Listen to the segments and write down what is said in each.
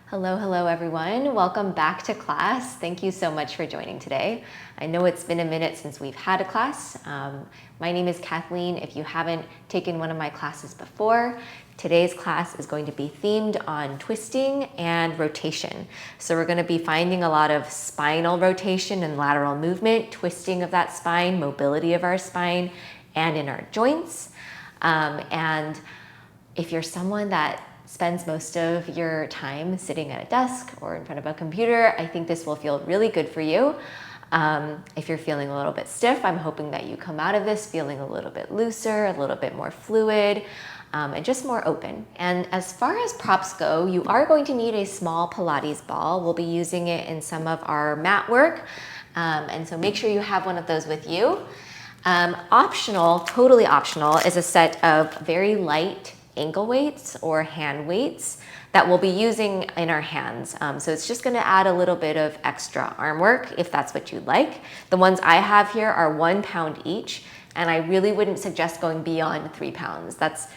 Hello everyone. Welcome back to class. Thank you so much for joining today. I know it's been a minute since we've had a class. My name is Kathleen. If you haven't taken one of my classes before, today's class is going to be themed on twisting and rotation. So we're going to be finding a lot of spinal rotation and lateral movement, twisting of that spine, mobility of our spine, and in our joints. And if you're someone that spends most of your time sitting at a desk or in front of a computer, I think this will feel really good for you. If you're feeling a little bit stiff, I'm hoping that you come out of this feeling a little bit looser, a little bit more fluid, and just more open. And as far as props go, you are going to need a small Pilates ball. We'll be using it in some of our mat work. And so make sure you have one of those with you. Optional, totally optional, is a set of very light ankle weights or hand weights that we'll be using in our hands. So it's just gonna add a little bit of extra arm work if that's what you'd like. The ones I have here are 1 pound each, and I really wouldn't suggest going beyond 3 pounds. That's,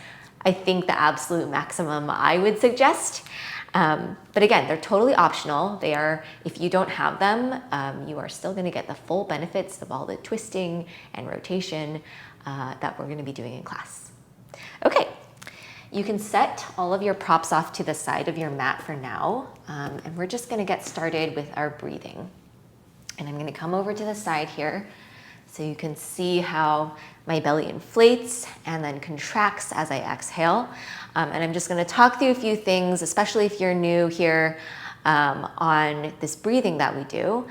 I think, the absolute maximum I would suggest. But again, they're totally optional. They are, if you don't have them, you are still gonna get the full benefits of all the twisting and rotation that we're gonna be doing in class. Okay. You can set all of your props off to the side of your mat for now, and we're just gonna get started with our breathing. And I'm gonna come over to the side here so you can see how my belly inflates and then contracts as I exhale. And I'm just gonna talk through a few things, especially if you're new here, on this breathing that we do.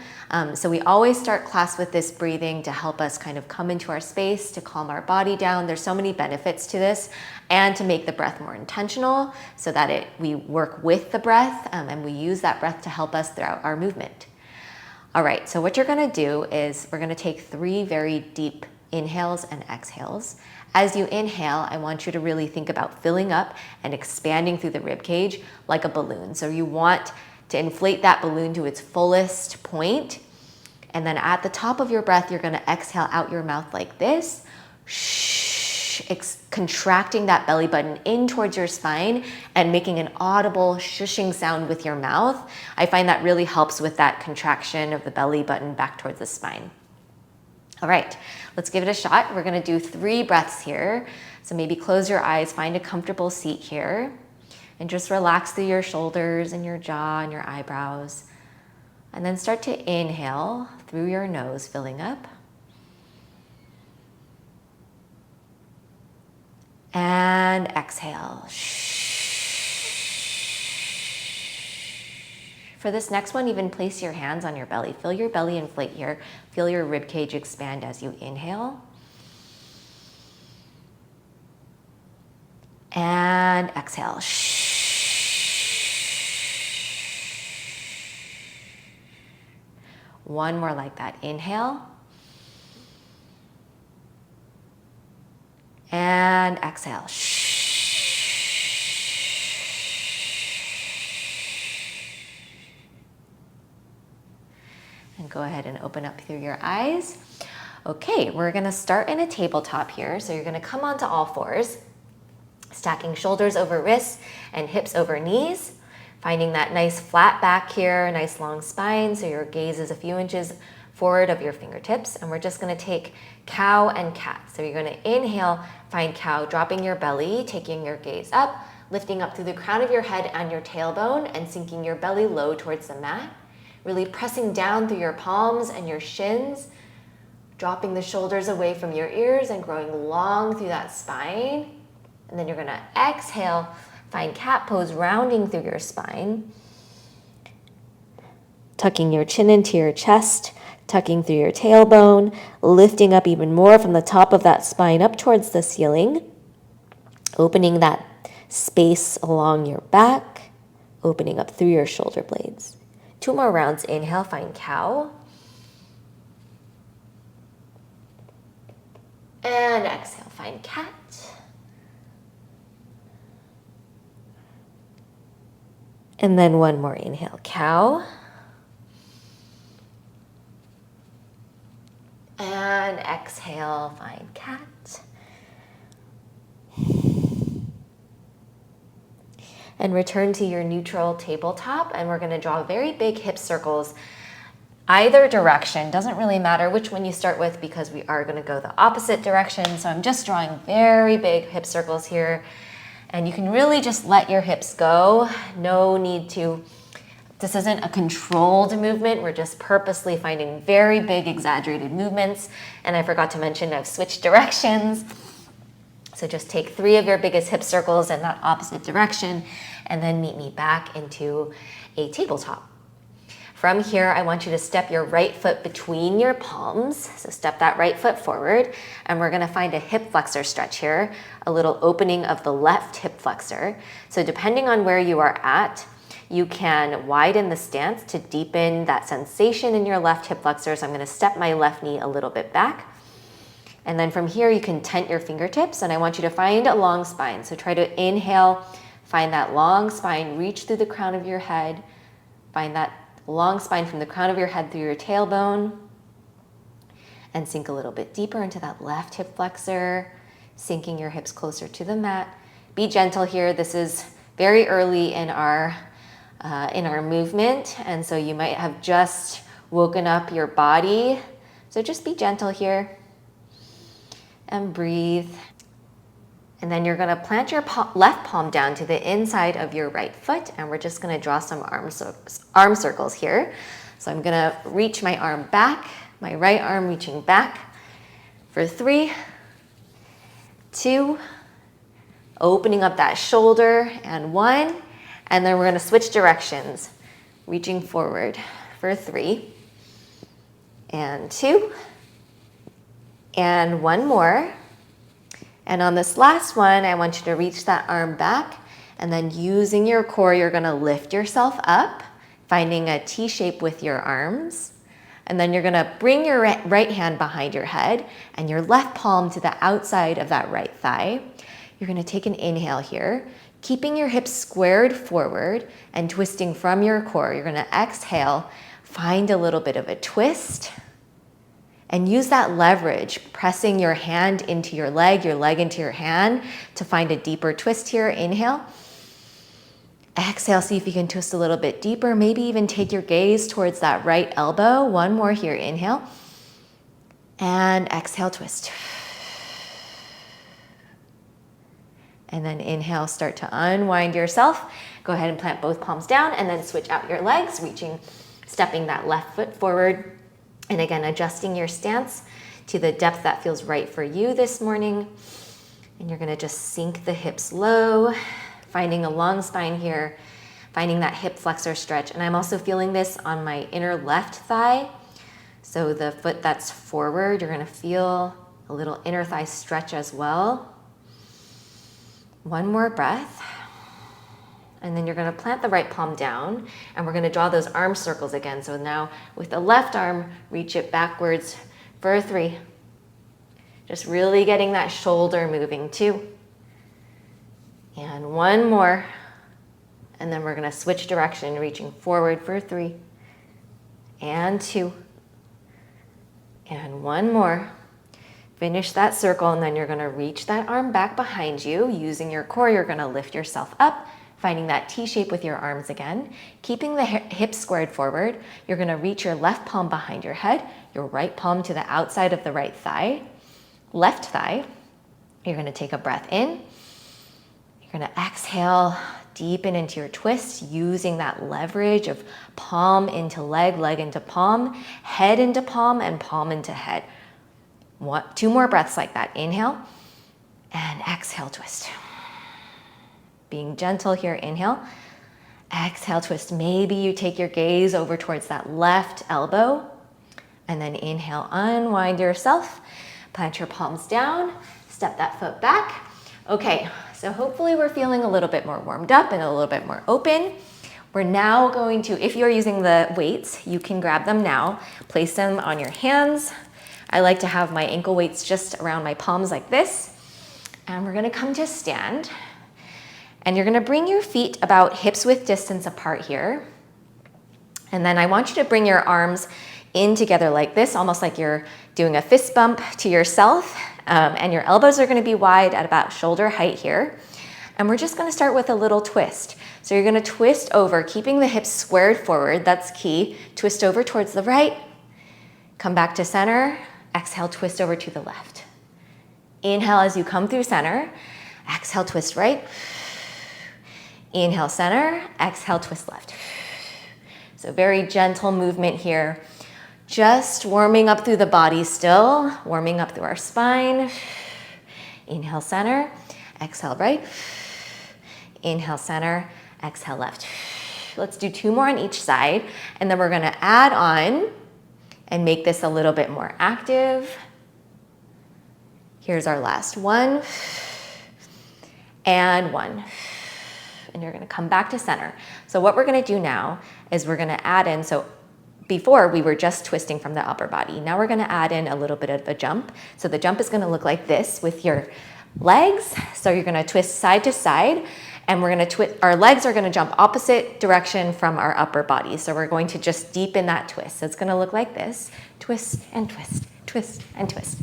So we always start class with this breathing to help us kind of come into our space, to calm our body down. There's so many benefits to this, and to make the breath more intentional so that we work with the breath, and we use that breath to help us throughout our movement. All right, so what you're gonna do is we're gonna take 3 very deep inhales and exhales. As you inhale, I want you to really think about filling up and expanding through the rib cage like a balloon. So you want to inflate that balloon to its fullest point. And then at the top of your breath, you're gonna exhale out your mouth like this, contracting that belly button in towards your spine and making an audible shushing sound with your mouth. I find that really helps with that contraction of the belly button back towards the spine. All right, let's give it a shot. We're gonna do 3 breaths here. So maybe close your eyes, find a comfortable seat here, and just relax through your shoulders and your jaw and your eyebrows. And then start to inhale through your nose, filling up. And exhale. For this next one, even place your hands on your belly. Feel your belly inflate here. Feel your rib cage expand as you inhale. And exhale. One more like that. Inhale. And exhale. And go ahead and open up through your eyes. Okay, we're gonna start in a tabletop here. So you're gonna come onto all fours, stacking shoulders over wrists and hips over knees, finding that nice flat back here, nice long spine, so your gaze is a few inches forward of your fingertips. And we're just gonna take cow and cat. So you're gonna inhale, find cow, dropping your belly, taking your gaze up, lifting up through the crown of your head and your tailbone, and sinking your belly low towards the mat. Really pressing down through your palms and your shins, dropping the shoulders away from your ears and growing long through that spine. And then you're gonna exhale, find cat pose, rounding through your spine, tucking your chin into your chest, tucking through your tailbone, lifting up even more from the top of that spine up towards the ceiling, opening that space along your back, opening up through your shoulder blades. 2 more rounds. Inhale, find cow. And exhale, find cat. And then 1 more inhale, cow. And exhale, find cat. And return to your neutral tabletop, and we're gonna draw very big hip circles either direction. Doesn't really matter which one you start with because we are gonna go the opposite direction. So I'm just drawing very big hip circles here. And you can really just let your hips go. No need to, this isn't a controlled movement. We're just purposely finding very big exaggerated movements. And I forgot to mention I've switched directions. So just take 3 of your biggest hip circles in that opposite direction and then meet me back into a tabletop. From here, I want you to step your right foot between your palms. So step that right foot forward, and we're gonna find a hip flexor stretch here, a little opening of the left hip flexor. So depending on where you are at, you can widen the stance to deepen that sensation in your left hip flexor. So I'm gonna step my left knee a little bit back. And then from here, you can tent your fingertips, and I want you to find a long spine. So try to inhale, find that long spine, reach through the crown of your head, find that long spine from the crown of your head through your tailbone, and sink a little bit deeper into that left hip flexor, sinking your hips closer to the mat. Be gentle here. This is very early in our movement, and so you might have just woken up your body. So just be gentle here and breathe. And then you're gonna plant your left palm down to the inside of your right foot, and we're just gonna draw some arm circles here. So I'm gonna reach my arm back, my right arm reaching back for 3, 2, opening up that shoulder, and 1, and then we're gonna switch directions, reaching forward for 3, and 2, and 1 more. And on this last one, I want you to reach that arm back, and then using your core, you're gonna lift yourself up, finding a T shape with your arms. And then you're gonna bring your right hand behind your head and your left palm to the outside of that right thigh. You're gonna take an inhale here, keeping your hips squared forward and twisting from your core. You're gonna exhale, find a little bit of a twist, and use that leverage, pressing your hand into your leg into your hand to find a deeper twist here. Inhale. Exhale, see if you can twist a little bit deeper. Maybe even take your gaze towards that right elbow. 1 more here. Inhale. And exhale, twist. And then inhale, start to unwind yourself. Go ahead and plant both palms down and then switch out your legs, stepping that left foot forward. And again, adjusting your stance to the depth that feels right for you this morning. And you're gonna just sink the hips low, finding a long spine here, finding that hip flexor stretch. And I'm also feeling this on my inner left thigh. So the foot that's forward, you're gonna feel a little inner thigh stretch as well. 1 more breath. And then you're gonna plant the right palm down, and we're gonna draw those arm circles again. So now with the left arm, reach it backwards for 3. Just really getting that shoulder moving. 2. And 1 more. And then we're gonna switch direction, reaching forward for 3. And 2. And 1 more. Finish that circle, and then you're gonna reach that arm back behind you. Using your core, you're gonna lift yourself up, finding that T shape with your arms again. Keeping the hips squared forward, you're gonna reach your left palm behind your head, your right palm to the outside of the right thigh, left thigh. You're gonna take a breath in. You're gonna exhale, deepen into your twist, using that leverage of palm into leg, leg into palm, head into palm, and palm into head. 2 more breaths like that. Inhale and exhale, twist. Being gentle here, inhale, exhale, twist. Maybe you take your gaze over towards that left elbow, and then inhale, unwind yourself, plant your palms down, step that foot back. Okay, so hopefully we're feeling a little bit more warmed up and a little bit more open. We're now going to, if you're using the weights, you can grab them now, place them on your hands. I like to have my ankle weights just around my palms like this. And we're gonna come to stand. And you're gonna bring your feet about hips width distance apart here. And then I want you to bring your arms in together like this, almost like you're doing a fist bump to yourself. And your elbows are gonna be wide at about shoulder height here. And we're just gonna start with a little twist. So you're gonna twist over, keeping the hips squared forward, that's key. Twist over towards the right, come back to center, exhale, twist over to the left. Inhale as you come through center, exhale, twist right. Inhale, center, exhale, twist left. So very gentle movement here. Just warming up through the body still, warming up through our spine. Inhale, center, exhale, right. Inhale, center, exhale, left. Let's do 2 more on each side, and then we're gonna add on and make this a little bit more active. Here's our last 1 and 1. And you're gonna come back to center. So what we're gonna do now is we're gonna add in, so before we were just twisting from the upper body. Now we're gonna add in a little bit of a jump. So the jump is gonna look like this with your legs. So you're gonna twist side to side, and we're gonna twist, our legs are gonna jump opposite direction from our upper body. So we're going to just deepen that twist. So it's gonna look like this, twist and twist, twist and twist.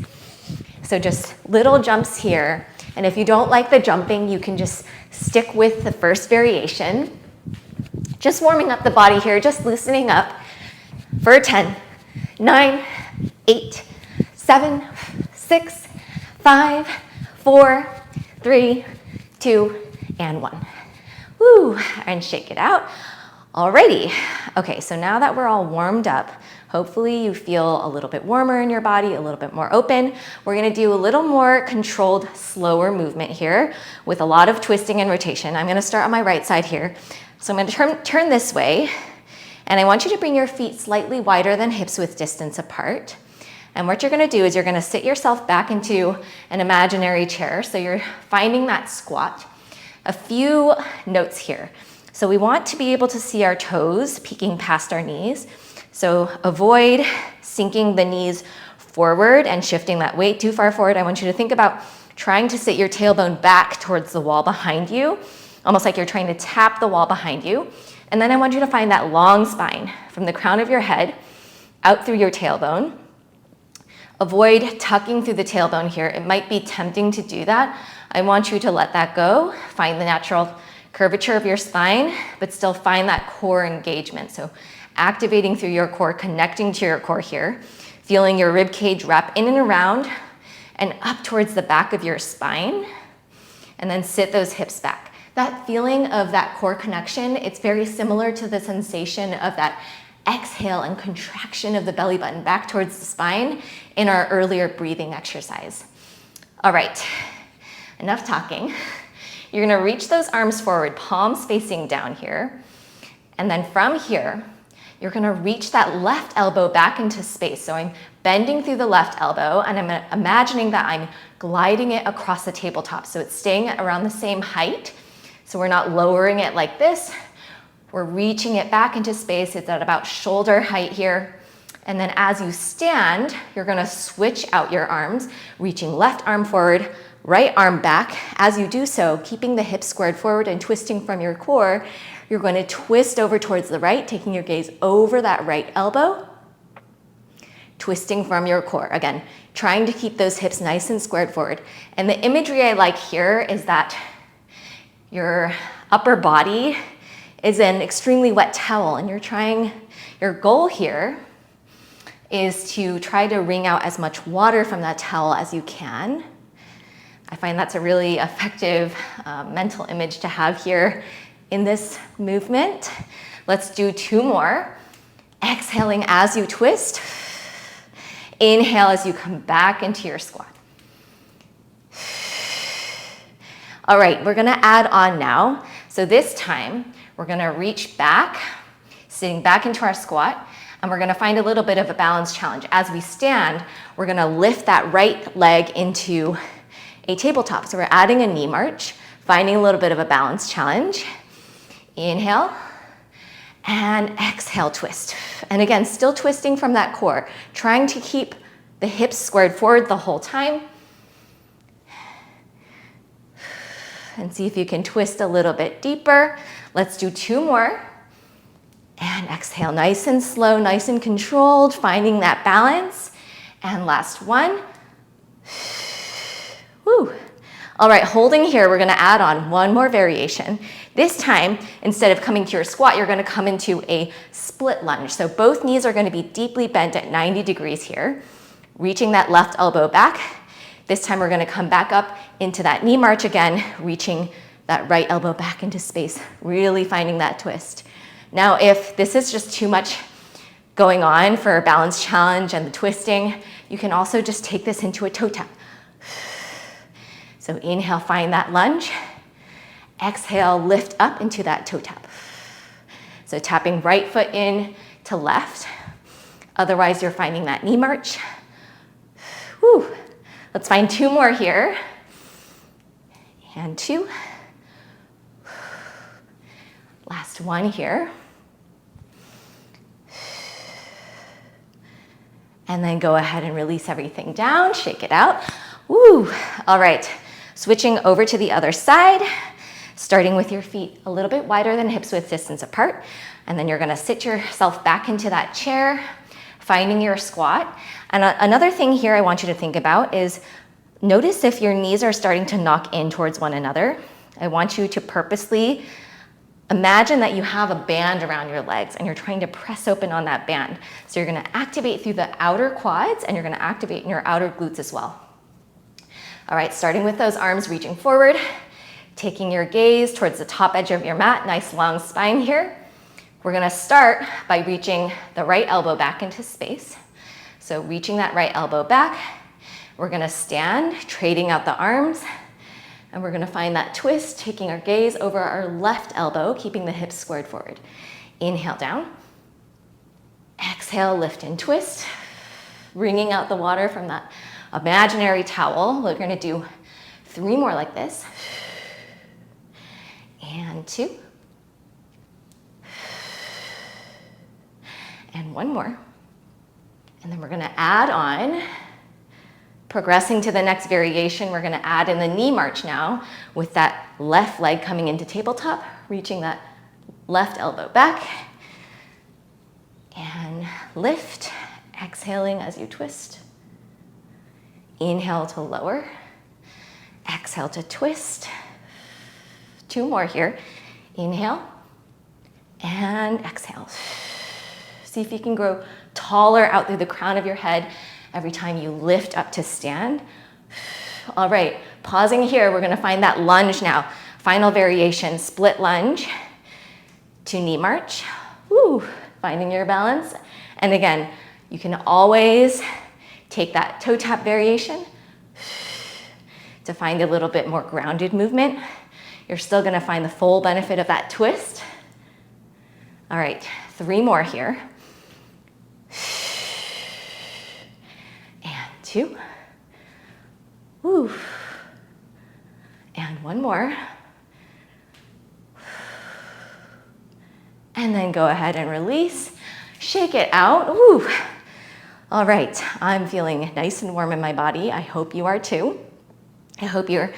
So just little jumps here. And if you don't like the jumping, you can just stick with the first variation. Just warming up the body here, just loosening up for 10, 9, 8, 7, 6, 5, 4, 3, 2, and 1. Woo, and shake it out. Alrighty, okay, so now that we're all warmed up, hopefully you feel a little bit warmer in your body, a little bit more open. We're gonna do a little more controlled, slower movement here with a lot of twisting and rotation. I'm gonna start on my right side here. So I'm gonna turn this way, and I want you to bring your feet slightly wider than hips width distance apart. And what you're gonna do is you're gonna sit yourself back into an imaginary chair. So you're finding that squat. A few notes here. So we want to be able to see our toes peeking past our knees. So avoid sinking the knees forward and shifting that weight too far forward. I want you to think about trying to sit your tailbone back towards the wall behind you, almost like you're trying to tap the wall behind you. And then I want you to find that long spine from the crown of your head out through your tailbone. Avoid tucking through the tailbone here. It might be tempting to do that. I want you to let that go. Find the natural curvature of your spine, but still find that core engagement. So activating through your core, connecting to your core here, feeling your rib cage wrap in and around and up towards the back of your spine, and then sit those hips back. That feeling of that core connection, it's very similar to the sensation of that exhale and contraction of the belly button back towards the spine in our earlier breathing exercise. All right, enough talking. You're gonna reach those arms forward, palms facing down here. And then from here, you're gonna reach that left elbow back into space. So I'm bending through the left elbow, and I'm imagining that I'm gliding it across the tabletop. So it's staying around the same height. So we're not lowering it like this. We're reaching it back into space. It's at about shoulder height here. And then as you stand, you're gonna switch out your arms, reaching left arm forward, right arm back. As you do so, keeping the hips squared forward and twisting from your core, you're going to twist over towards the right, taking your gaze over that right elbow, twisting from your core. Again, trying to keep those hips nice and squared forward. And the imagery I like here is that your upper body is an extremely wet towel, and your goal here is to try to wring out as much water from that towel as you can. I find that's a really effective mental image to have here in this movement. Let's do 2 more. Exhaling as you twist. Inhale as you come back into your squat. All right, we're gonna add on now. So this time, we're gonna reach back, sitting back into our squat, and we're gonna find a little bit of a balance challenge. As we stand, we're gonna lift that right leg into a tabletop. So we're adding a knee march, finding a little bit of a balance challenge. Inhale, and exhale, twist. And again, still twisting from that core, trying to keep the hips squared forward the whole time. And see if you can twist a little bit deeper. Let's do 2 more. And exhale, nice and slow, nice and controlled, finding that balance. And last one. Woo. All right, holding here, we're gonna add on one more variation. This time, instead of coming to your squat, you're gonna come into a split lunge. So both knees are gonna be deeply bent at 90 degrees here, reaching that left elbow back. This time we're gonna come back up into that knee march again, reaching that right elbow back into space, really finding that twist. Now, if this is just too much going on for a balance challenge and the twisting, you can also just take this into a toe tap. So inhale, find that lunge. Exhale, lift up into that toe tap. So tapping right foot in to left. Otherwise, you're finding that knee march. Whew. Let's find 2 more here. And 2. Last one here. And then go ahead and release everything down, shake it out. Woo! All right, switching over to the other side, starting with your feet a little bit wider than hips width distance apart. And then you're gonna sit yourself back into that chair, finding your squat. And another thing here I want you to think about is notice if your knees are starting to knock in towards one another. I want you to purposely imagine that you have a band around your legs and you're trying to press open on that band. So you're gonna activate through the outer quads and you're gonna activate in your outer glutes as well. All right, starting with those arms reaching forward, taking your gaze towards the top edge of your mat, nice long spine here. We're gonna start by reaching the right elbow back into space. So reaching that right elbow back, we're gonna stand, trading out the arms, and we're gonna find that twist, taking our gaze over our left elbow, keeping the hips squared forward. Inhale down. Exhale, lift and twist. Wringing out the water from that imaginary towel. We're gonna do 3 more like this. And 2. And 1 more. And then we're gonna add on. Progressing to the next variation, we're gonna add in the knee march now with that left leg coming into tabletop, reaching that left elbow back. And lift, exhaling as you twist. Inhale to lower, exhale to twist. 2 more here. Inhale and exhale. See if you can grow taller out through the crown of your head every time you lift up to stand. All right, pausing here, we're gonna find that lunge now. Final variation, split lunge to knee march. Woo, finding your balance. And again, you can always take that toe tap variation to find a little bit more grounded movement. You're still gonna find the full benefit of that twist. All right, 3 more here. 2. Woo. And 1 more. And then go ahead and release. Shake it out. Woo. All right, I'm feeling nice and warm in my body. I hope you are too. I hope you're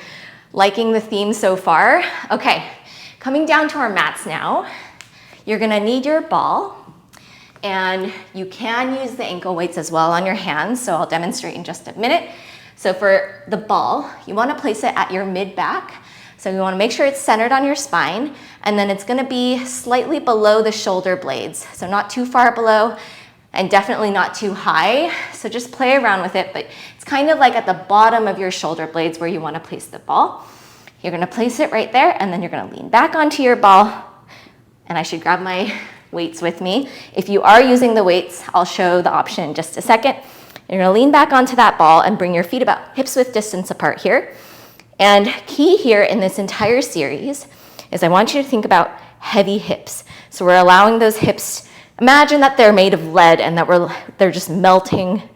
liking the theme so far. Okay, coming down to our mats now. You're gonna need your ball. And you can use the ankle weights as well on your hands, so I'll demonstrate in just a minute. So for the ball, you wanna place it at your mid-back. So you wanna make sure it's centered on your spine, and then it's gonna be slightly below the shoulder blades. So not too far below, and definitely not too high. So just play around with it, but it's kind of like at the bottom of your shoulder blades where you wanna place the ball. You're gonna place it right there, and then you're gonna lean back onto your ball, and I should grab my weights with me. If you are using the weights, I'll show the option in just a second. You're gonna lean back onto that ball and bring your feet about hips width distance apart here. And key here in this entire series is I want you to think about heavy hips. So we're allowing those hips, imagine that they're made of lead and that they're just melting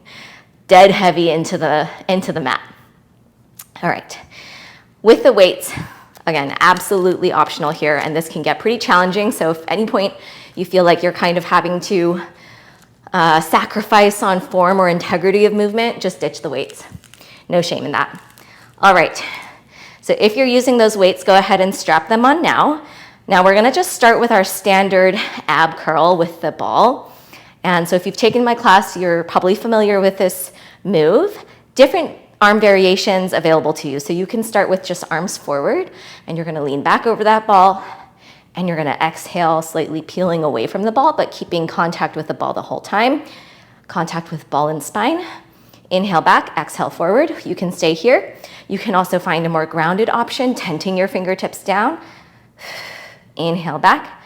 dead heavy into the mat. All right, with the weights, again, absolutely optional here, and this can get pretty challenging. So if at any point you feel like you're kind of having to sacrifice on form or integrity of movement, just ditch the weights. No shame in that. All right, so if you're using those weights, go ahead and strap them on now. Now we're gonna just start with our standard ab curl with the ball. And so if you've taken my class, you're probably familiar with this move. Different arm variations available to you. So you can start with just arms forward, and you're gonna lean back over that ball, and you're gonna exhale, slightly peeling away from the ball, but keeping contact with the ball the whole time. Contact with ball and spine. Inhale back, exhale forward. You can stay here. You can also find a more grounded option, tenting your fingertips down. Inhale back,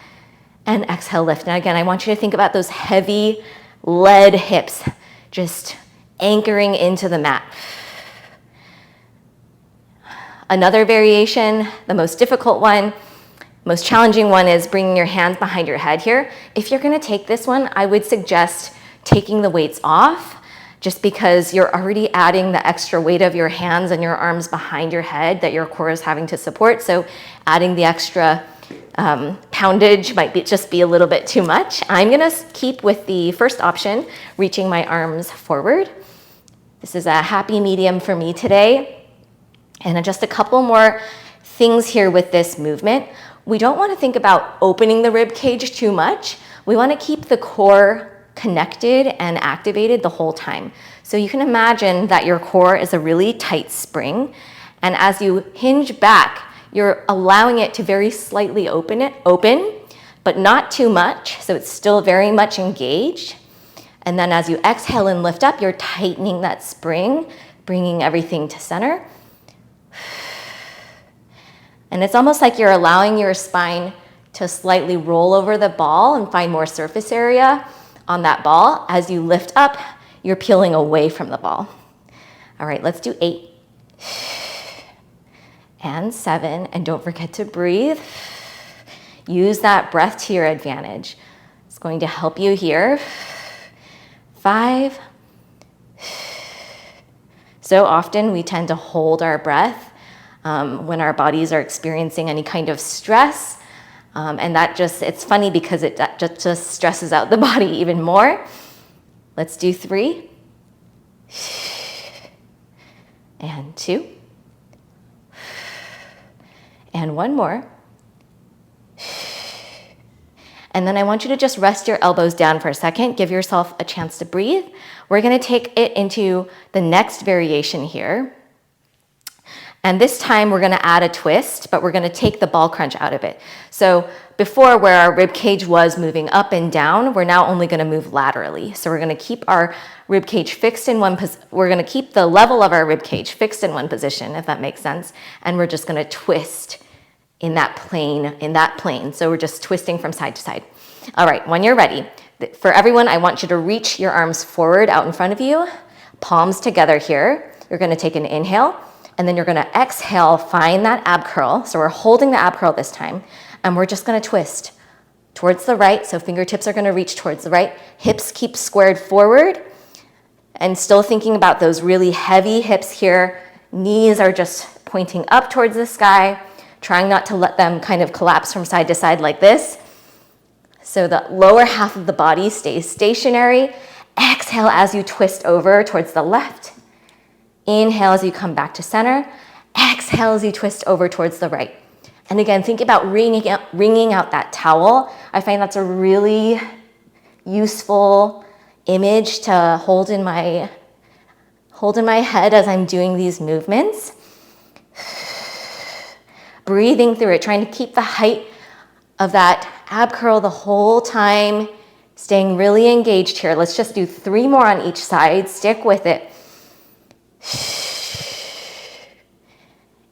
and exhale lift. Now again, I want you to think about those heavy lead hips, just anchoring into the mat. Another variation, the most difficult one, most challenging one, is bringing your hands behind your head here. If you're gonna take this one, I would suggest taking the weights off, just because you're already adding the extra weight of your hands and your arms behind your head that your core is having to support. So adding the extra poundage might just be a little bit too much. I'm gonna keep with the first option, reaching my arms forward. This is a happy medium for me today. And just a couple more things here with this movement. We don't want to think about opening the rib cage too much. We want to keep the core connected and activated the whole time. So you can imagine that your core is a really tight spring, and as you hinge back, you're allowing it to very slightly open, but not too much, so it's still very much engaged. And then as you exhale and lift up, you're tightening that spring, bringing everything to center. And it's almost like you're allowing your spine to slightly roll over the ball and find more surface area on that ball. As you lift up, you're peeling away from the ball. All right, let's do 8 and 7, and don't forget to breathe. Use that breath to your advantage. It's going to help you here. 5. So often we tend to hold our breath when our bodies are experiencing any kind of stress. And it's funny because that just stresses out the body even more. Let's do 3. And 2. And 1 more. And then I want you to just rest your elbows down for a second. Give yourself a chance to breathe. We're gonna take it into the next variation here. And this time we're gonna add a twist, but we're gonna take the ball crunch out of it. So before, where our rib cage was moving up and down, we're now only gonna move laterally. So we're gonna keep our rib cage fixed in we're gonna keep the level of our rib cage fixed in one position, if that makes sense. And we're just gonna twist in that plane. So we're just twisting from side to side. All right, when you're ready, for everyone, I want you to reach your arms forward out in front of you, palms together here. You're gonna take an inhale, and then you're gonna exhale, find that ab curl. So we're holding the ab curl this time, and we're just gonna twist towards the right. So fingertips are gonna reach towards the right. Hips keep squared forward, and still thinking about those really heavy hips here. Knees are just pointing up towards the sky, trying not to let them kind of collapse from side to side like this. So the lower half of the body stays stationary. Exhale as you twist over towards the left. Inhale as you come back to center. Exhale as you twist over towards the right. And again, think about wringing out that towel. I find that's a really useful image to hold in my head as I'm doing these movements. Breathing through it, trying to keep the height of that ab curl the whole time, staying really engaged here. Let's just do 3 more on each side. Stick with it.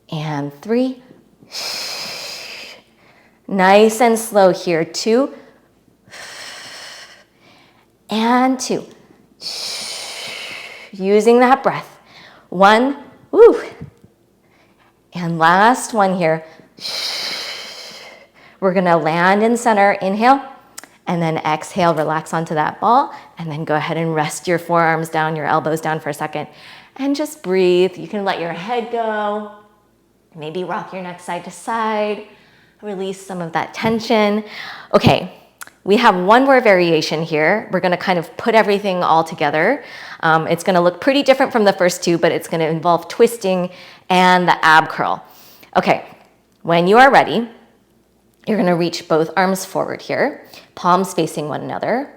And 3. Nice and slow here. 2. And 2. Using that breath. 1. Woo. And last one here. We're gonna land in center, inhale, and then exhale, relax onto that ball, and then go ahead and rest your forearms down, your elbows down for a second, and just breathe. You can let your head go, maybe rock your neck side to side, release some of that tension. Okay, we have one more variation here. We're gonna kind of put everything all together. It's gonna look pretty different from the first 2, but it's gonna involve twisting and the ab curl. Okay, when you are ready, you're gonna reach both arms forward here, palms facing one another.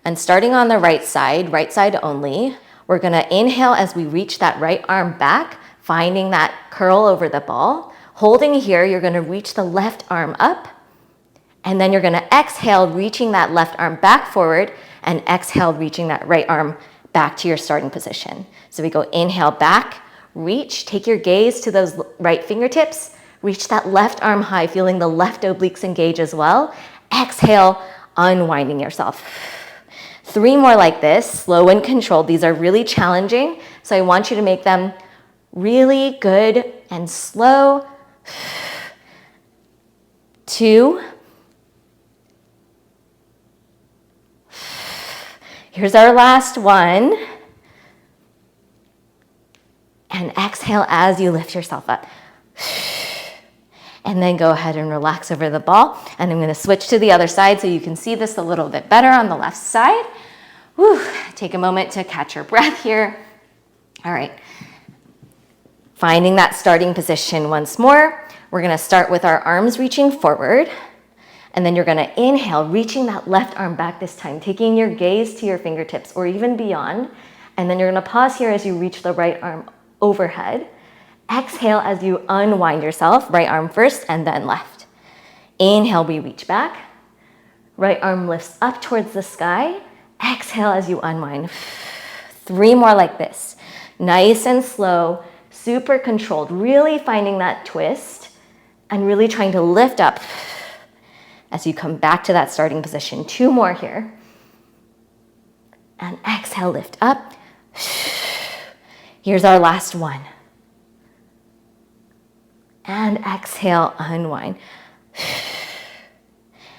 And starting on the right side only, We're gonna inhale as we reach that right arm back, finding that curl over the ball. Holding here, you're gonna reach the left arm up, and then you're gonna exhale, reaching that left arm back forward, and exhale, reaching that right arm back to your starting position. So we go inhale back, reach, take your gaze to those right fingertips, reach that left arm high, feeling the left obliques engage as well. Exhale, unwinding yourself. 3 more like this, slow and controlled. These are really challenging, so I want you to make them really good and slow. 2. Here's our last one. And exhale as you lift yourself up. And then go ahead and relax over the ball. And I'm gonna switch to the other side so you can see this a little bit better on the left side. Whew. Take a moment to catch your breath here. All right. Finding that starting position once more. We're gonna start with our arms reaching forward. And then you're gonna inhale, reaching that left arm back this time, taking your gaze to your fingertips or even beyond. And then you're gonna pause here as you reach the right arm overhead. Exhale as you unwind yourself, right arm first and then left. Inhale, we reach back. Right arm lifts up towards the sky. Exhale as you unwind. 3 more like this. Nice and slow, super controlled, really finding that twist and really trying to lift up as you come back to that starting position. 2 more here. And exhale, lift up. Here's our last one. And exhale, unwind.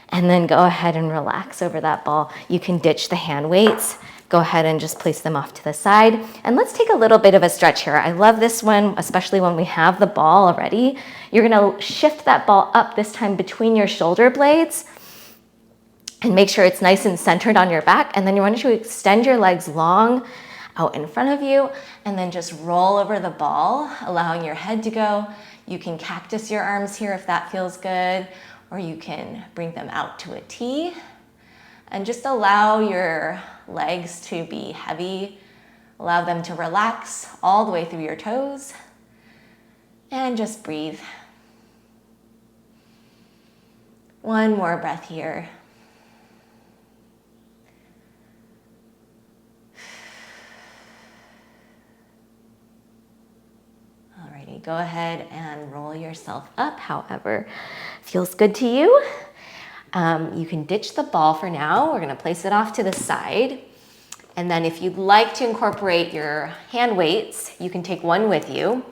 And then go ahead and relax over that ball. You can ditch the hand weights. Go ahead and just place them off to the side. And let's take a little bit of a stretch here. I love this one, especially when we have the ball already. You're gonna shift that ball up this time between your shoulder blades and make sure it's nice and centered on your back. And then you want to extend your legs long out in front of you and then just roll over the ball, allowing your head to go. You can cactus your arms here if that feels good, or you can bring them out to a T and just allow your legs to be heavy. Allow them to relax all the way through your toes and just breathe. 1 more breath here. Alrighty, go ahead and roll yourself up, however feels good to you. You can ditch the ball for now. We're gonna place it off to the side. And then if you'd like to incorporate your hand weights, you can take 1 with you.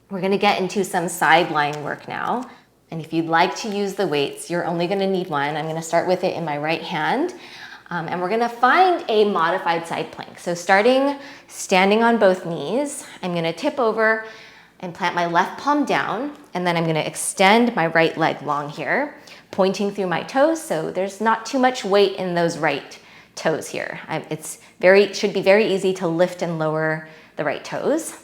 We're gonna get into some sideline work now. And if you'd like to use the weights, you're only gonna need 1. I'm gonna start with it in my right hand. And we're gonna find a modified side plank. So standing on both knees, I'm gonna tip over and plant my left palm down, and then I'm gonna extend my right leg long here, pointing through my toes, so there's not too much weight in those right toes here. It should be very easy to lift and lower the right toes.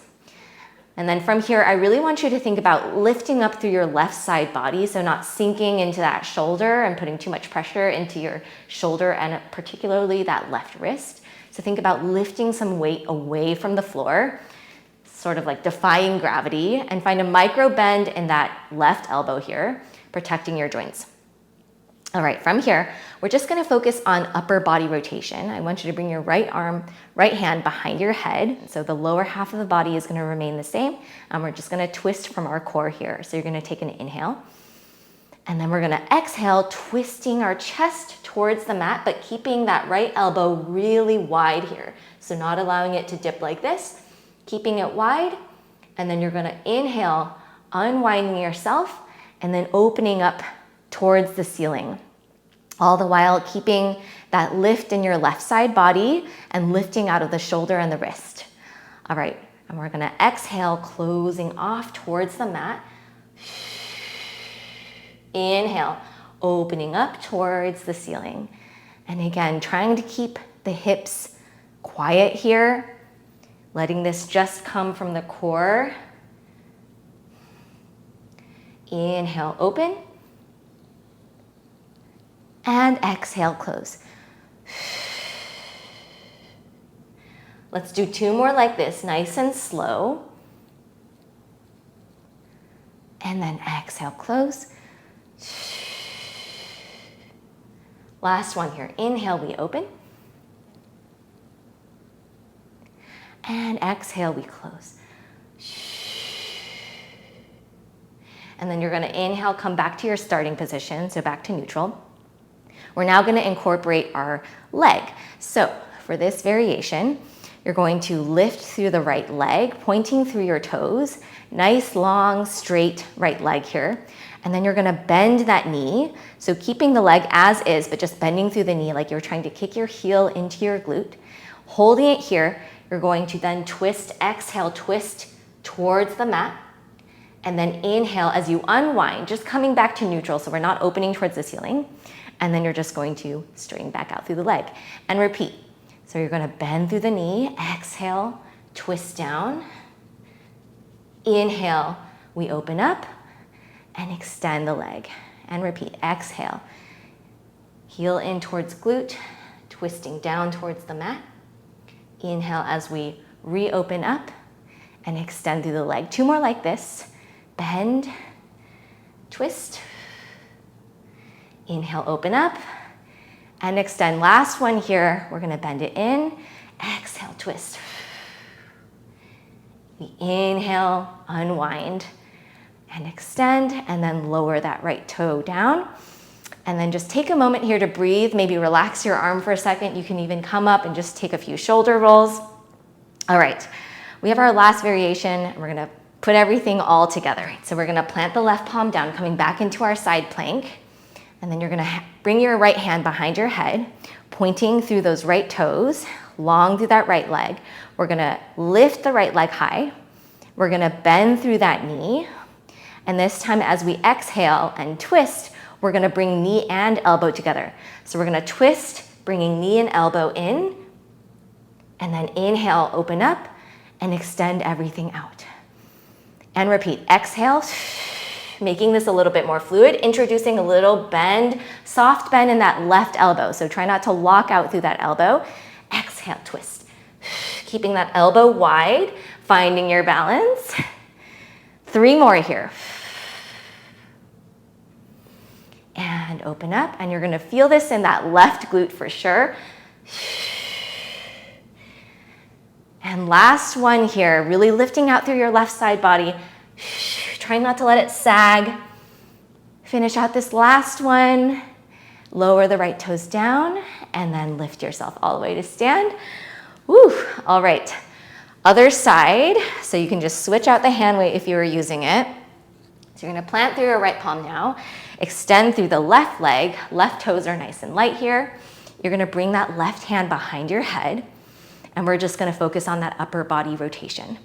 And then from here, I really want you to think about lifting up through your left side body, so not sinking into that shoulder and putting too much pressure into your shoulder and particularly that left wrist. So think about lifting some weight away from the floor, sort of like defying gravity, and find a micro bend in that left elbow here, protecting your joints. All right, from here, we're just gonna focus on upper body rotation. I want you to bring your right hand behind your head. So the lower half of the body is gonna remain the same. And we're just gonna twist from our core here. So you're gonna take an inhale. And then we're gonna exhale, twisting our chest towards the mat, but keeping that right elbow really wide here. So not allowing it to dip like this, keeping it wide. And then you're gonna inhale, unwinding yourself, and then opening up towards the ceiling, all the while keeping that lift in your left side body and lifting out of the shoulder and the wrist. All right, and we're gonna exhale, closing off towards the mat. Inhale, opening up towards the ceiling. And again, trying to keep the hips quiet here, letting this just come from the core. Inhale, open. And exhale, close. Let's do 2 more like this, nice and slow. And then exhale, close. Last one here. Inhale, we open. And exhale, we close. And then you're going to inhale, come back to your starting position, so back to neutral. We're now going to incorporate our leg. So for this variation, you're going to lift through the right leg, pointing through your toes. Nice, long, straight right leg here. And then you're going to bend that knee. So keeping the leg as is, but just bending through the knee like you're trying to kick your heel into your glute. Holding it here, you're going to then twist, exhale, twist towards the mat. And then inhale as you unwind, just coming back to neutral, so we're not opening towards the ceiling. And then you're just going to straighten back out through the leg and repeat. So you're going to bend through the knee, exhale, twist down. Inhale, we open up and extend the leg and repeat. Exhale, heel in towards glute, twisting down towards the mat. Inhale as we reopen up and extend through the leg. 2 more like this. Bend, twist. Inhale, open up and extend. Last one here, we're gonna bend it in. Exhale, twist. We inhale, unwind and extend, and then lower that right toe down. And then just take a moment here to breathe, maybe relax your arm for a second. You can even come up and just take a few shoulder rolls. All right, we have our last variation. We're gonna put everything all together. So we're gonna plant the left palm down, coming back into our side plank. And then you're gonna bring your right hand behind your head, pointing through those right toes, long through that right leg. We're gonna lift the right leg high. We're gonna bend through that knee. And this time as we exhale and twist, we're gonna bring knee and elbow together. So we're gonna twist, bringing knee and elbow in, and then inhale, open up, and extend everything out. And repeat, exhale, making this a little bit more fluid, introducing a little bend, soft bend in that left elbow. So try not to lock out through that elbow. Exhale, twist. Keeping that elbow wide, finding your balance. 3 more here. And open up, and you're gonna feel this in that left glute for sure. And last one here, really lifting out through your left side body. Try not to let it sag. Finish out this last one. Lower the right toes down, and then lift yourself all the way to stand. Woo, all right. Other side, so you can just switch out the hand weight if you were using it. So you're gonna plant through your right palm now, extend through the left leg, left toes are nice and light here. You're gonna bring that left hand behind your head, and we're just gonna focus on that upper body rotation.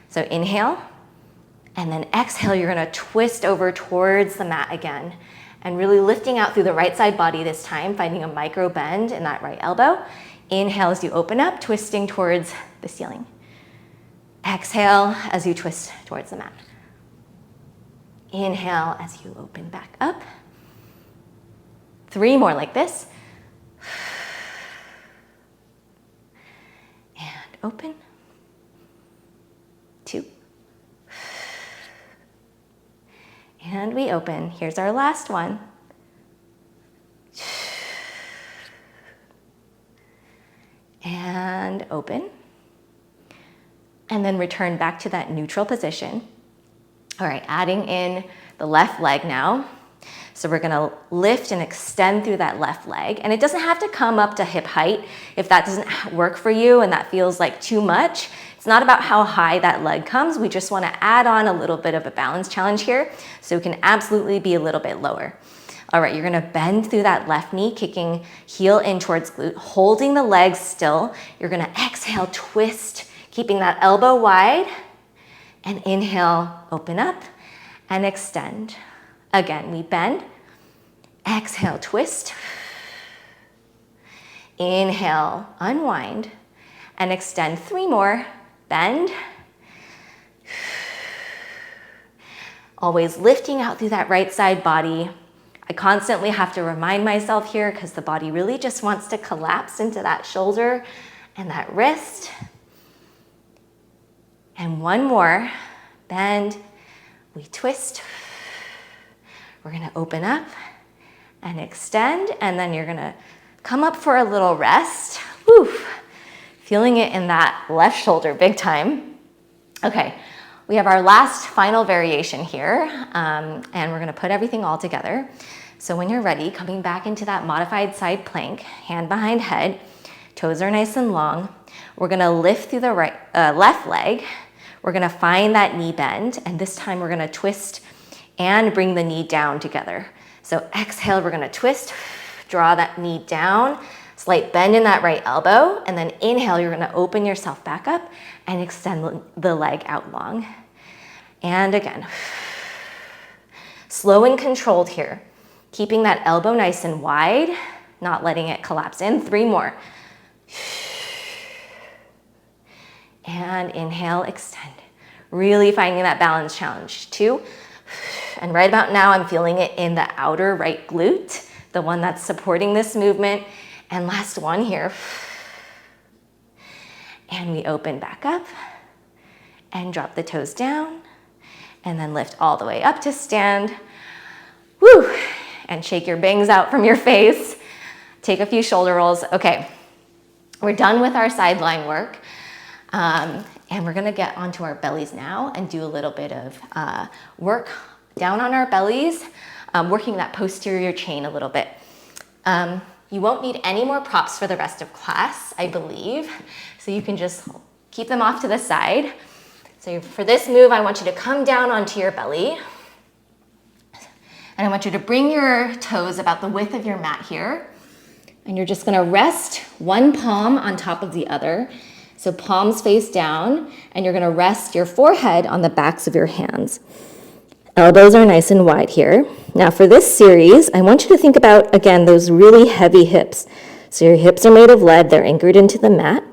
So inhale, and then exhale, you're gonna twist over towards the mat again, and really lifting out through the right side body this time, finding a micro bend in that right elbow. Inhale as you open up, twisting towards the ceiling. Exhale as you twist towards the mat. Inhale as you open back up. 3 more like this. And open. 2. And we open. Here's our last one. And open. And then return back to that neutral position. All right, adding in the left leg now. So we're gonna lift and extend through that left leg. And it doesn't have to come up to hip height if that doesn't work for you and that feels like too much. It's not about how high that leg comes. We just wanna add on a little bit of a balance challenge here, so it can absolutely be a little bit lower. All right, you're gonna bend through that left knee, kicking heel in towards glute, holding the legs still. You're gonna exhale, twist, keeping that elbow wide, and inhale, open up, and extend. Again, we bend, exhale, twist, inhale, unwind, and extend. 3 more, bend. Always lifting out through that right side body. I constantly have to remind myself here because the body really just wants to collapse into that shoulder and that wrist. And one more, bend, we twist. We're gonna open up and extend, and then you're gonna come up for a little rest. Whew. Feeling it in that left shoulder big time. Okay, we have our last final variation here, and we're gonna put everything all together. So when you're ready, coming back into that modified side plank, hand behind head, toes are nice and long. We're gonna lift through the left leg. We're gonna find that knee bend, and this time we're gonna twist and bring the knee down together. So exhale, we're gonna twist, draw that knee down, slight bend in that right elbow, and then inhale, you're gonna open yourself back up and extend the leg out long. And again, slow and controlled here, keeping that elbow nice and wide, not letting it collapse in. 3 more. And inhale, extend. Really finding that balance challenge. 2. And right about now, I'm feeling it in the outer right glute, the one that's supporting this movement. And last one here. And we open back up and drop the toes down and then lift all the way up to stand. Woo! And shake your bangs out from your face. Take a few shoulder rolls. Okay, we're done with our sideline work. And we're gonna get onto our bellies now and do a little bit of work down on our bellies, working that posterior chain a little bit. You won't need any more props for the rest of class, I believe. So you can just keep them off to the side. So for this move, I want you to come down onto your belly. And I want you to bring your toes about the width of your mat here. And you're just gonna rest one palm on top of the other. So palms face down, and you're gonna rest your forehead on the backs of your hands. Elbows are nice and wide here. Now for this series, I want you to think about, again, those really heavy hips. So your hips are made of lead, they're anchored into the mat.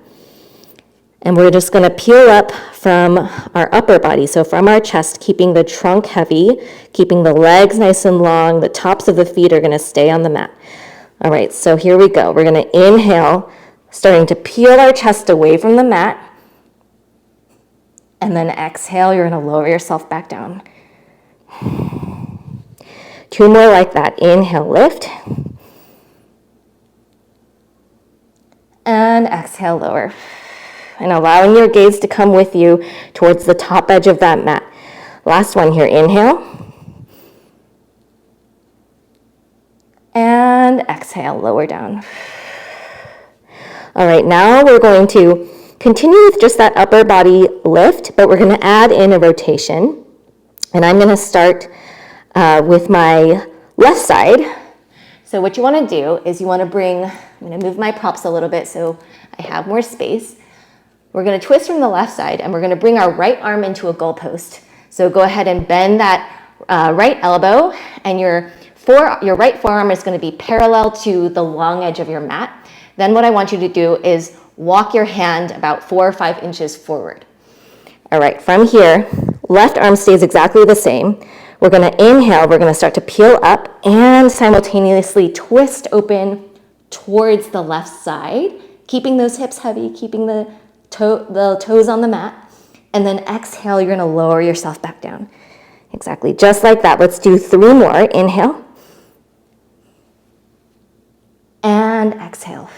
And we're just gonna peel up from our upper body, so from our chest, keeping the trunk heavy, keeping the legs nice and long, the tops of the feet are gonna stay on the mat. All right, so here we go. We're gonna inhale, starting to peel our chest away from the mat. And then exhale, you're gonna lower yourself back down. 2 more like that. Inhale, lift. And exhale, lower. And allowing your gaze to come with you towards the top edge of that mat. Last one here, inhale. And exhale, lower down. All right, now we're going to continue with just that upper body lift, but we're gonna add in a rotation. And I'm gonna start with my left side. So what you wanna do is you wanna I'm gonna move my props a little bit so I have more space. We're gonna twist from the left side and we're gonna bring our right arm into a goalpost. So go ahead and bend that right elbow, and your right forearm is gonna be parallel to the long edge of your mat. Then what I want you to do is walk your hand about 4 or 5 inches forward. All right, from here, left arm stays exactly the same. We're gonna inhale, we're gonna start to peel up and simultaneously twist open towards the left side, keeping those hips heavy, keeping the toes on the mat. And then exhale, you're gonna lower yourself back down. Exactly, just like that. Let's do 3 more. Inhale. And exhale.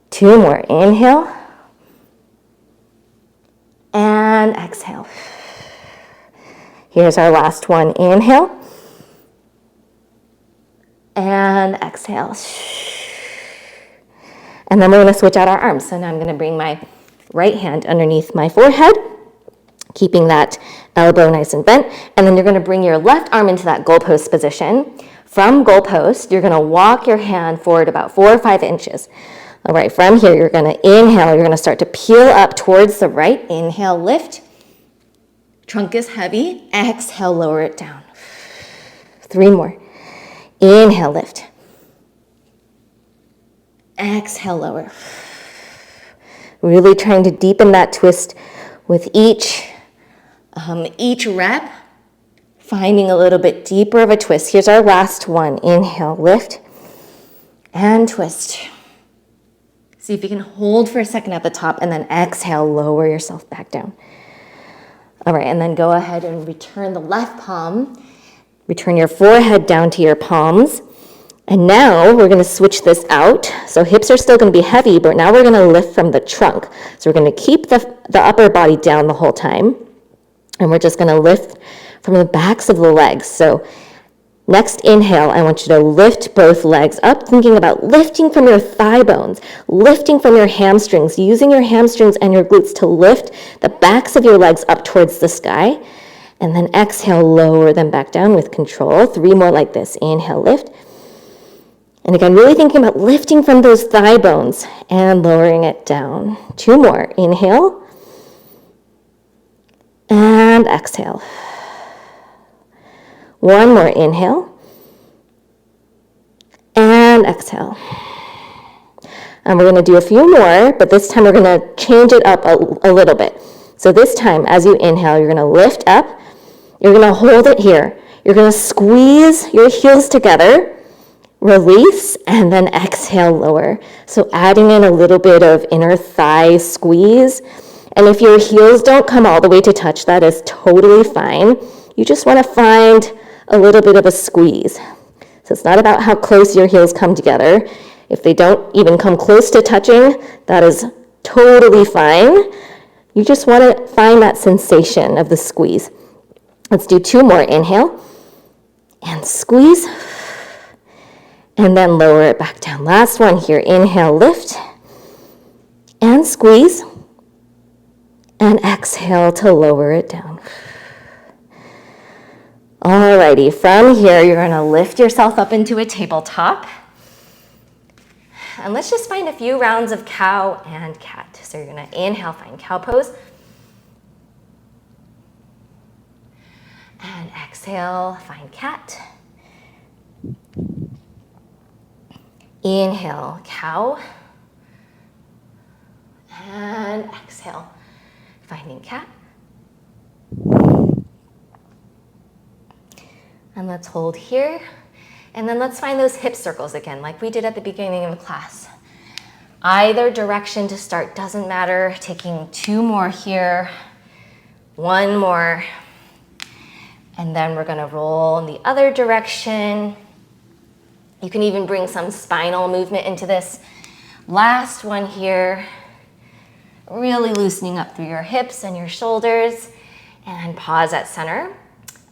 2 more. Inhale. And exhale. Here's our last one. Inhale. And exhale. And then we're going to switch out our arms. So now I'm going to bring my right hand underneath my forehead, keeping that elbow nice and bent. And then you're going to bring your left arm into that goalpost position. From goalpost, you're going to walk your hand forward about 4 or 5 inches. All right, from here, you're going to inhale. You're going to start to peel up towards the right. Inhale, lift. Trunk is heavy. Exhale, lower it down. 3 more. Inhale, lift. Exhale, lower. Really trying to deepen that twist with each rep, finding a little bit deeper of a twist. Here's our last one. Inhale, lift, and twist. See if you can hold for a second at the top and then exhale, lower yourself back down. All right, and then go ahead and return the left palm. Return your forehead down to your palms. And now we're going to switch this out. So hips are still going to be heavy, but now we're going to lift from the trunk. So we're going to keep the upper body down the whole time. And we're just going to lift from the backs of the legs. So next inhale, I want you to lift both legs up, thinking about lifting from your thigh bones, lifting from your hamstrings, using your hamstrings and your glutes to lift the backs of your legs up towards the sky. And then exhale, lower them back down with control. 3 more like this. Inhale, lift. And again, really thinking about lifting from those thigh bones and lowering it down. 2 more. Inhale. And exhale. 1 more. Inhale. And exhale. And we're going to do a few more, but this time we're going to change it up a little bit. So this time, as you inhale, you're going to lift up. You're going to hold it here. You're going to squeeze your heels together. Release, and then exhale, lower. So adding in a little bit of inner thigh squeeze. And if your heels don't come all the way to touch, that is totally fine. You just want to find a little bit of a squeeze. So it's not about how close your heels come together. If they don't even come close to touching, that is totally fine. You just want to find that sensation of the squeeze. Let's do 2 more. Inhale and squeeze. And then lower it back down. Last one here. Inhale, lift, and squeeze. And exhale to lower it down. Alrighty, from here, you're gonna lift yourself up into a tabletop. And let's just find a few rounds of cow and cat. So you're gonna inhale, find cow pose. And exhale, find cat. Inhale, cow, and exhale, finding cat. And let's hold here. And then let's find those hip circles again, like we did at the beginning of the class. Either direction to start, doesn't matter. Taking 2 more here, 1 more. And then we're gonna roll in the other direction. You can even bring some spinal movement into this. Last one here, really loosening up through your hips and your shoulders, and pause at center.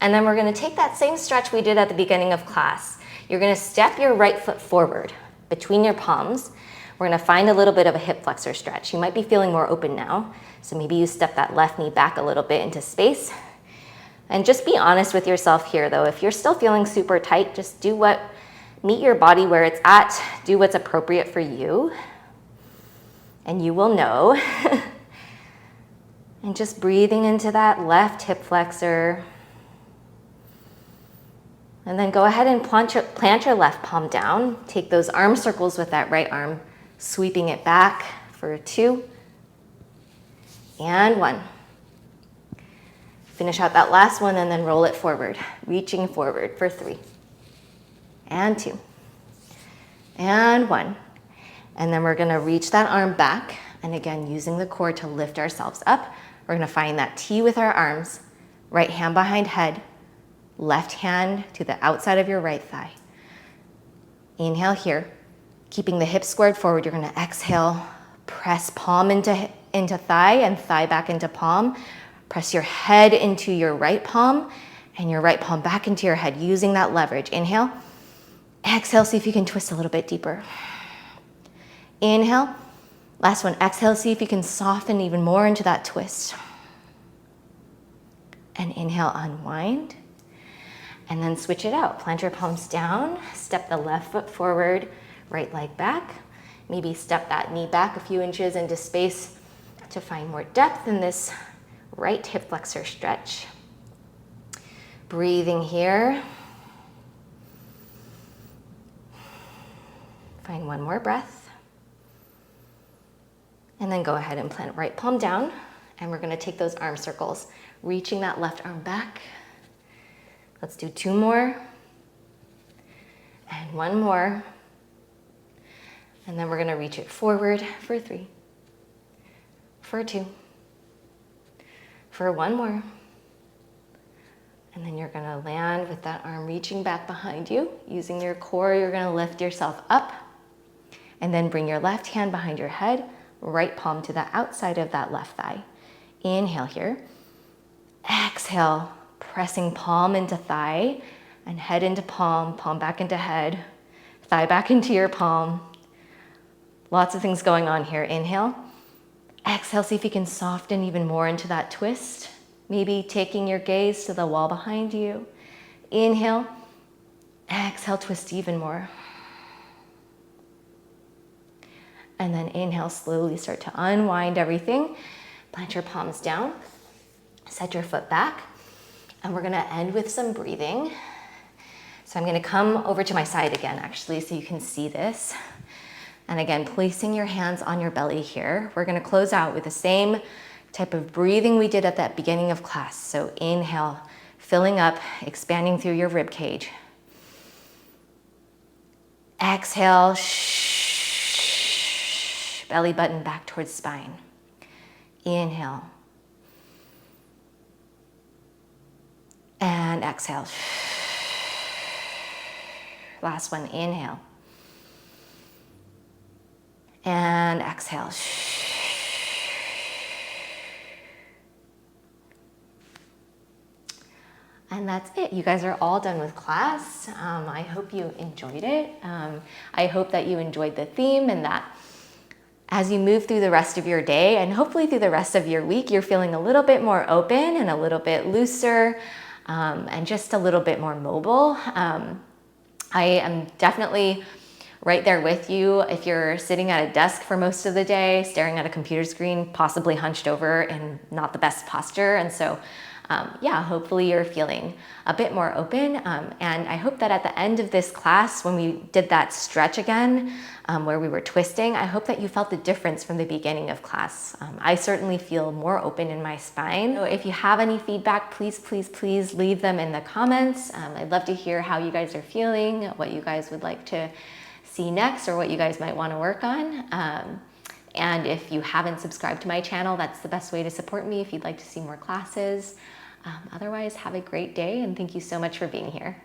And then we're gonna take that same stretch we did at the beginning of class. You're gonna step your right foot forward between your palms. We're gonna find a little bit of a hip flexor stretch. You might be feeling more open now, so maybe you step that left knee back a little bit into space. And just be honest with yourself here though. If you're still feeling super tight, just meet your body where it's at, do what's appropriate for you, and you will know. And just breathing into that left hip flexor. And then go ahead and plant your left palm down. Take those arm circles with that right arm, sweeping it back for 2 and 1. Finish out that last one and then roll it forward, reaching forward for 3 and 2 and 1. And then we're gonna reach that arm back, and again, using the core to lift ourselves up. We're gonna find that T with our arms, right hand behind head, left hand to the outside of your right thigh. Inhale here, keeping the hips squared forward. You're gonna exhale, press palm into thigh and thigh back into palm. Press your head into your right palm and your right palm back into your head, using that leverage. Inhale. Exhale, see if you can twist a little bit deeper. Inhale. Last one, exhale, see if you can soften even more into that twist. And inhale, unwind. And then switch it out. Plant your palms down, step the left foot forward, right leg back. Maybe step that knee back a few inches into space to find more depth in this right hip flexor stretch. Breathing here. Find 1 more breath. And then go ahead and plant right palm down. And we're gonna take those arm circles, reaching that left arm back. Let's do 2 more. And 1 more. And then we're gonna reach it forward for 3, for 2, for 1 more. And then you're gonna land with that arm reaching back behind you. Using your core, you're gonna lift yourself up and then bring your left hand behind your head, right palm to the outside of that left thigh. Inhale here. Exhale, pressing palm into thigh and head into palm, palm back into head, thigh back into your palm. Lots of things going on here. Inhale. Exhale, see if you can soften even more into that twist. Maybe taking your gaze to the wall behind you. Inhale. Exhale, twist even more. And then inhale, slowly start to unwind everything. Plant your palms down. Set your foot back. And we're gonna end with some breathing. So I'm gonna come over to my side again, actually, so you can see this. And again, placing your hands on your belly here. We're gonna close out with the same type of breathing we did at that beginning of class. So inhale, filling up, expanding through your rib cage. Exhale, belly button back towards spine. Inhale. And exhale. Last one, inhale. And exhale. And that's it. You guys are all done with class. I hope you enjoyed it. I hope that you enjoyed the theme and that as you move through the rest of your day and hopefully through the rest of your week, you're feeling a little bit more open and a little bit looser and just a little bit more mobile. I am definitely right there with you. If you're sitting at a desk for most of the day, staring at a computer screen, possibly hunched over and not the best posture. And so yeah, hopefully you're feeling a bit more open. And I hope that at the end of this class, when we did that stretch again, where we were twisting, I hope that you felt the difference from the beginning of class. I certainly feel more open in my spine. So if you have any feedback, please, please, please leave them in the comments. I'd love to hear how you guys are feeling, what you guys would like to see next, or what you guys might want to work on. And if you haven't subscribed to my channel, that's the best way to support me if you'd like to see more classes. Otherwise, have a great day and thank you so much for being here.